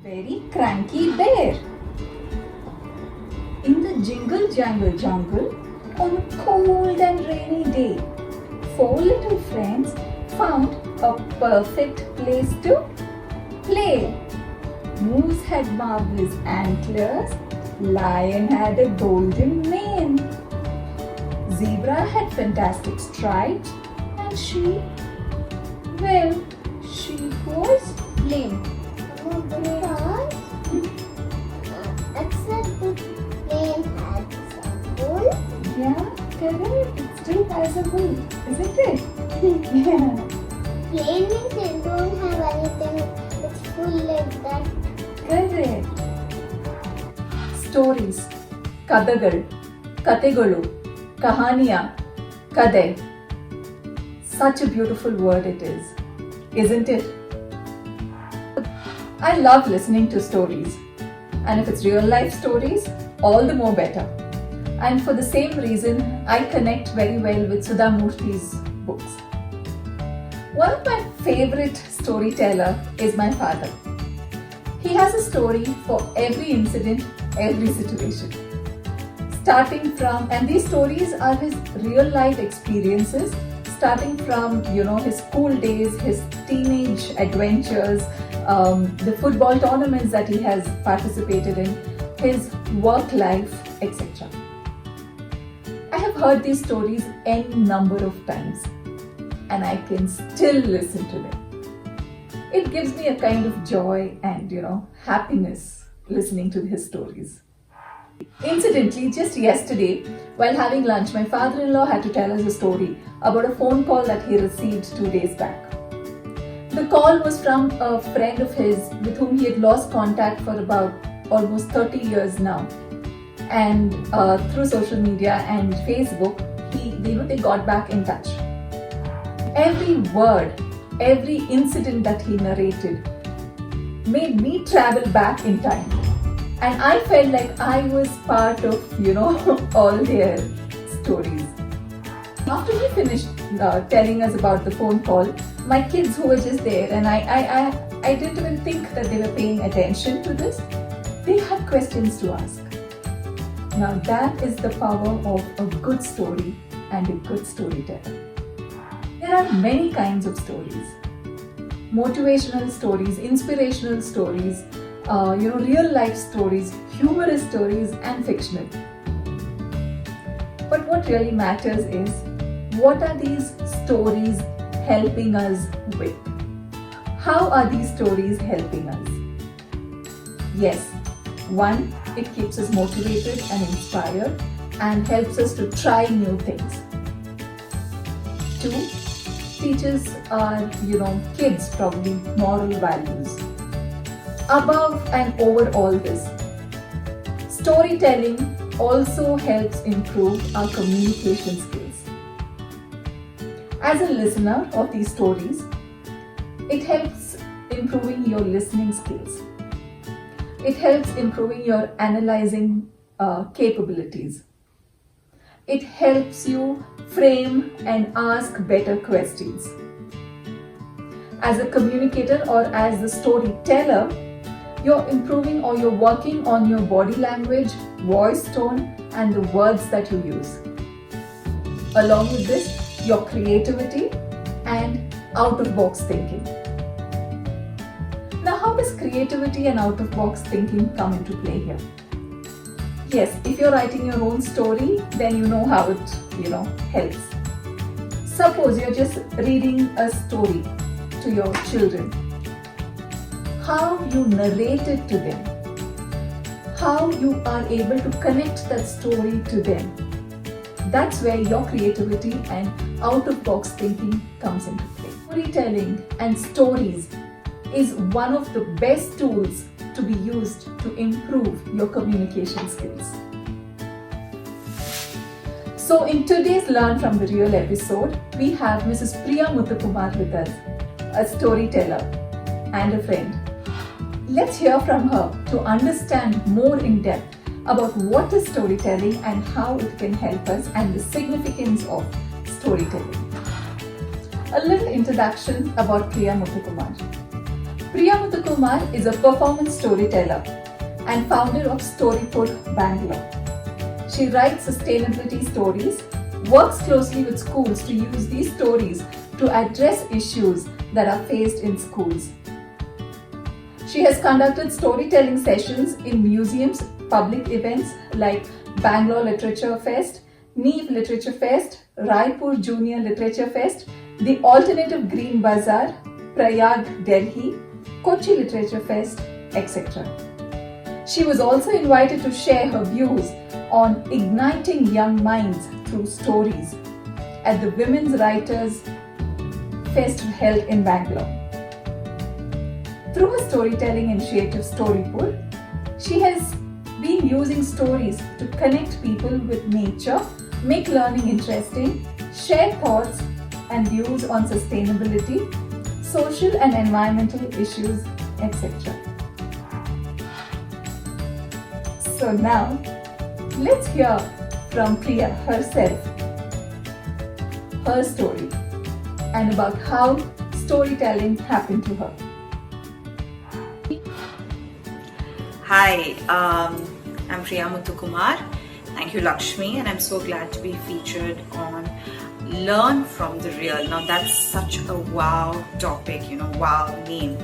Very cranky bear. In the jingle jangle jungle, on a cold and rainy day, four little friends found a perfect place to play. Moose had marvelous antlers, lion had a golden mane, zebra had fantastic stripes, and sheep, well, she was lame. Because except the plane had some wool. Yeah, correct. It still has a wool, isn't it? Yeah. Plane means it don't have anything. It's full like that. Correct. Stories, ಕಥೆಗಳು, ಕಥೆಗಳು, kahaniya, ಕಥೆ. Such a beautiful word it is, isn't it? I love listening to stories, and if it's real life stories, all the more better. And for the same reason, I connect very well with Sudha Murthy's books. One of my favorite storyteller is my father. He has a story for every incident, every situation. Starting from, and these stories are his real life experiences, starting from, his school days, his teenage adventures, the football tournaments that he has participated in, his work life, etc. I have heard these stories any number of times, and I can still listen to them. It gives me a kind of joy and, happiness listening to his stories. Incidentally, just yesterday, while having lunch, my father-in-law had to tell us a story about a phone call that he received 2 days back. The call was from a friend of his with whom he had lost contact for about almost 30 years now. And through social media and Facebook, they got back in touch. Every word, every incident that he narrated made me travel back in time. And I felt like I was part of, all their stories. After he finished telling us about the phone call, my kids who were just there, and I didn't even think that they were paying attention to this, they had questions to ask. Now that is the power of a good story and a good storyteller. There are many kinds of stories. Motivational stories, inspirational stories, real life stories, humorous stories, and fictional. But what really matters is, what are these stories helping us with? How are these stories helping us? Yes, one, it keeps us motivated and inspired and helps us to try new things. Two, teaches our, kids probably moral values. Above and over all this, storytelling also helps improve our communication skills. As a listener of these stories, it helps improving your listening skills. It helps improving your analyzing capabilities. It helps you frame and ask better questions. As a communicator or as a storyteller, you're improving or you're working on your body language, voice tone, and the words that you use. Along with this, your creativity and out-of-box thinking. Now, how does creativity and out-of-box thinking come into play here? Yes, if you're writing your own story, then you know how it, helps. Suppose you're just reading a story to your children. How you narrate it to them, how you are able to connect that story to them. That's where your creativity and out-of-box thinking comes into play. Storytelling and stories is one of the best tools to be used to improve your communication skills. So in today's Learn from the Real episode, we have Mrs. Priya Muthukumar with us, a storyteller and a friend. Let's hear from her to understand more in depth about what is storytelling and how it can help us and the significance of storytelling. A little introduction about Priya Muthukumar. Priya Muthukumar is a performance storyteller and founder of Storypur, Bangalore. She writes sustainability stories, works closely with schools to use these stories to address issues that are faced in schools. She has conducted storytelling sessions in museums, public events like Bangalore Literature Fest, Neve Literature Fest, Raipur Junior Literature Fest, the Alternative Green Bazaar, Prayag, Delhi, Kochi Literature Fest, etc. She was also invited to share her views on igniting young minds through stories at the Women's Writers Fest held in Bangalore. Through her storytelling initiative Storypur, she has been using stories to connect people with nature, make learning interesting, share thoughts and views on sustainability, social and environmental issues, etc. So now, let's hear from Priya herself, her story, and about how storytelling happened to her. Hi, I'm Priya Muthukumar. Thank you, Lakshmi, and I'm so glad to be featured on Learn from the Real. Now that's such a wow topic, wow name.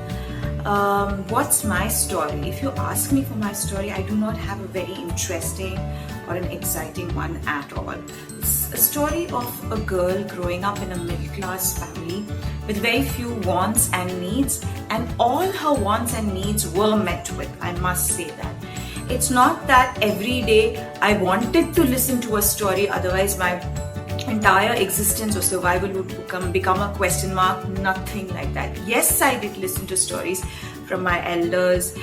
What's my story? If you ask me for my story, I do not have a very interesting or an exciting one at all. It's a story of a girl growing up in a middle-class family with very few wants and needs, and all her wants and needs were met with, I must say that. It's not that every day I wanted to listen to a story, otherwise my entire existence or survival would become a question mark. Nothing like that. Yes, I did listen to stories from my elders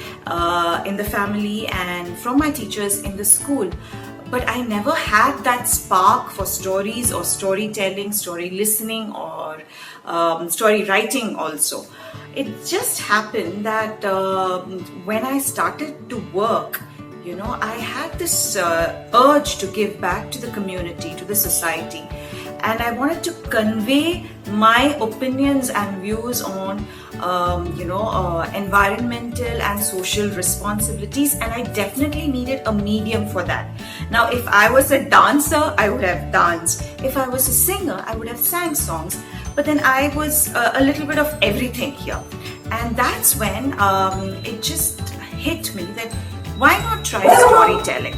in the family and from my teachers in the school, but I never had that spark for stories or storytelling, story listening, or story writing also. It just happened that when I started to work, I had this urge to give back to the community, to the society, and I wanted to convey my opinions and views on environmental and social responsibilities, and I definitely needed a medium for that. Now, if I was a dancer, I would have danced. If I was a singer, I would have sang songs. But then I was a little bit of everything here, and that's when it just hit me that why not try storytelling?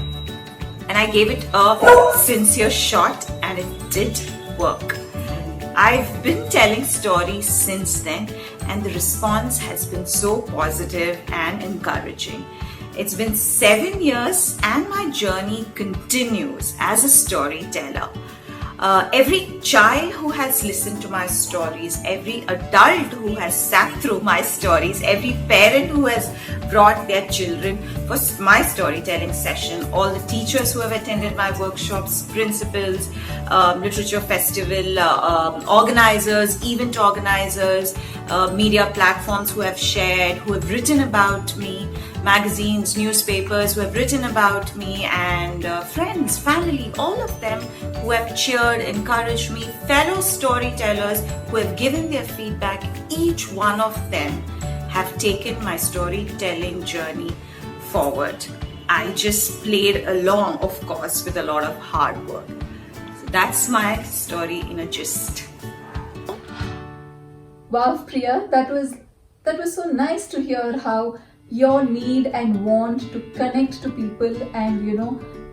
And I gave it a sincere shot, and it did work. I've been telling stories since then, and the response has been so positive and encouraging. It's been 7 years, and my journey continues as a storyteller. Every child who has listened to my stories, every adult who has sat through my stories, every parent who has brought their children for my storytelling session, all the teachers who have attended my workshops, principals, literature festival organizers, event organizers, media platforms who have shared, who have written about me, magazines, newspapers who have written about me, and friends, family, all of them who have cheered, encouraged me, fellow storytellers who have given their feedback. Each one of them have taken my storytelling journey forward. I just played along, of course, with a lot of hard work. So that's my story in a gist. Wow, Priya, that was so nice to hear how your need and want to connect to people and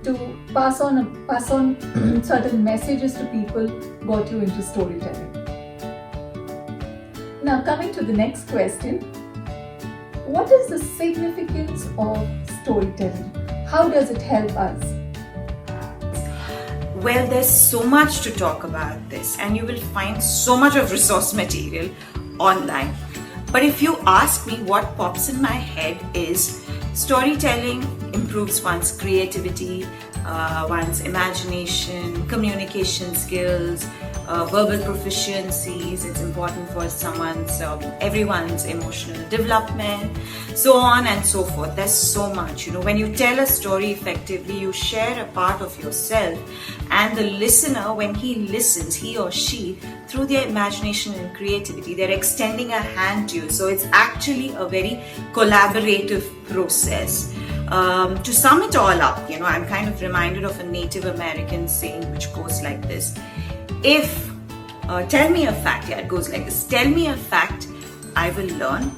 to pass on certain messages to people got you into storytelling. Now, coming to the next question, what is the significance of storytelling? How does it help us? Well, there's so much to talk about this, and you will find so much of resource material online. But if you ask me, what pops in my head is storytelling improves one's creativity, one's imagination, communication skills, verbal proficiencies, it's important for everyone's emotional development, so on and so forth. There's so much. When you tell a story effectively, you share a part of yourself, and the listener, when he listens, he or she, through their imagination and creativity, they're extending a hand to you. So it's actually a very collaborative process. To sum it all up, I'm kind of reminded of a Native American saying which goes like this. Tell me a fact, it goes like this. Tell me a fact, I will learn.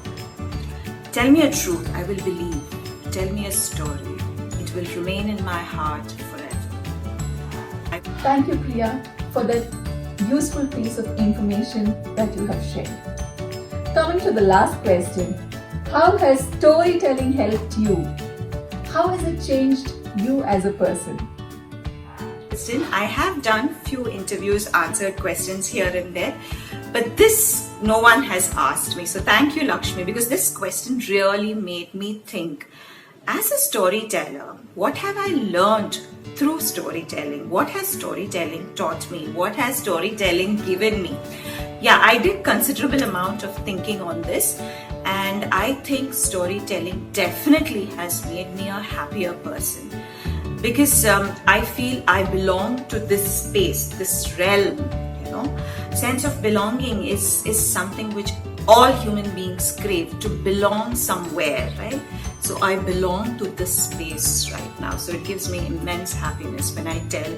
Tell me a truth, I will believe. Tell me a story, it will remain in my heart forever. Thank you, Priya, for that useful piece of information that you have shared. Coming to the last question, how has storytelling helped you? How has it changed you as a person? I have done few interviews, answered questions here and there, but this no one has asked me. So thank you, Lakshmi, because this question really made me think. As a storyteller, what have I learned through storytelling? What has storytelling taught me? What has storytelling given me? Yeah, I did considerable amount of thinking on this, and I think storytelling definitely has made me a happier person. Because I feel I belong to this space, this realm, Sense of belonging is something which all human beings crave, to belong somewhere, right? So I belong to this space right now. So it gives me immense happiness when I tell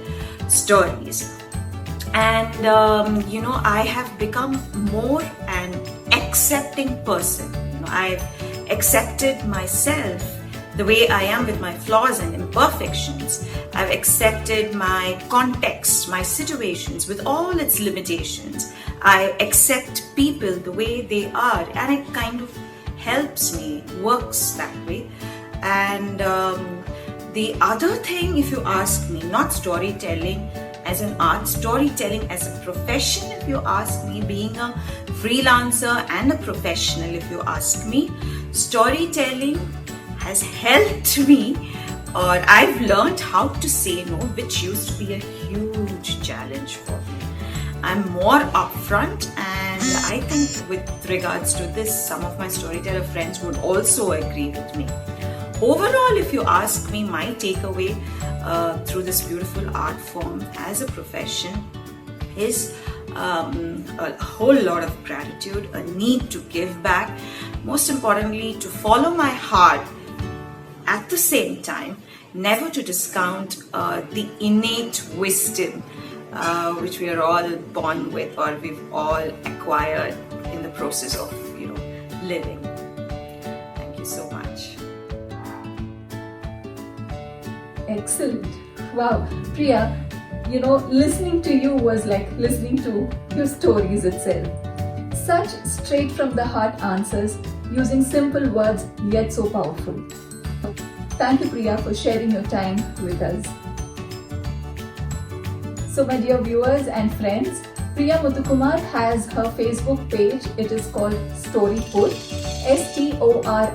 stories. And, I have become more an accepting person. I've accepted myself the way I am with my flaws and imperfections. I've accepted my context, my situations with all its limitations. I accept people the way they are, and it kind of helps me, works that way. And the other thing, if you ask me, not storytelling as an art, storytelling as a profession, if you ask me, being a freelancer and a professional, if you ask me, storytelling has helped me, or I've learned how to say no, which used to be a huge challenge for me. I'm more upfront, and I think with regards to this, some of my storyteller friends would also agree with me. Overall, if you ask me, my takeaway through this beautiful art form as a profession is a whole lot of gratitude, a need to give back, most importantly to follow my heart. At the same time, never to discount the innate wisdom which we are all born with, or we've all acquired in the process of living. Thank you so much. Excellent. Wow, Priya, listening to you was like listening to your stories itself. Such straight from the heart answers using simple words yet so powerful. Thank you, Priya, for sharing your time with us. So, my dear viewers and friends, Priya Muthukumar has her Facebook page. It is called Storypur,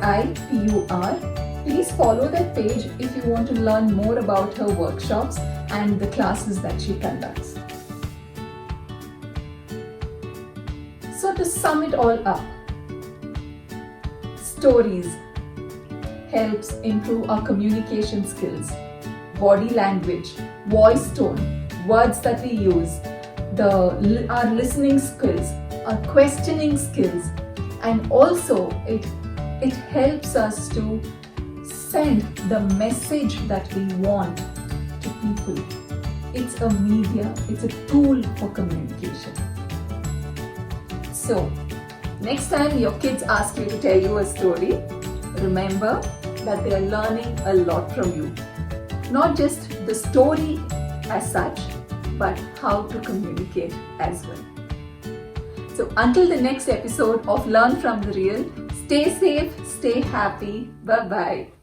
STORIPUR. Please follow that page if you want to learn more about her workshops and the classes that she conducts. So, to sum it all up, stories helps improve our communication skills, body language, voice tone, words that we use, our listening skills, our questioning skills, and also it helps us to send the message that we want to people. It's a media, it's a tool for communication. So, next time your kids ask you to tell you a story, remember that they are learning a lot from you. Not just the story as such, but how to communicate as well. So until the next episode of Learn from the Real, stay safe, stay happy, bye-bye.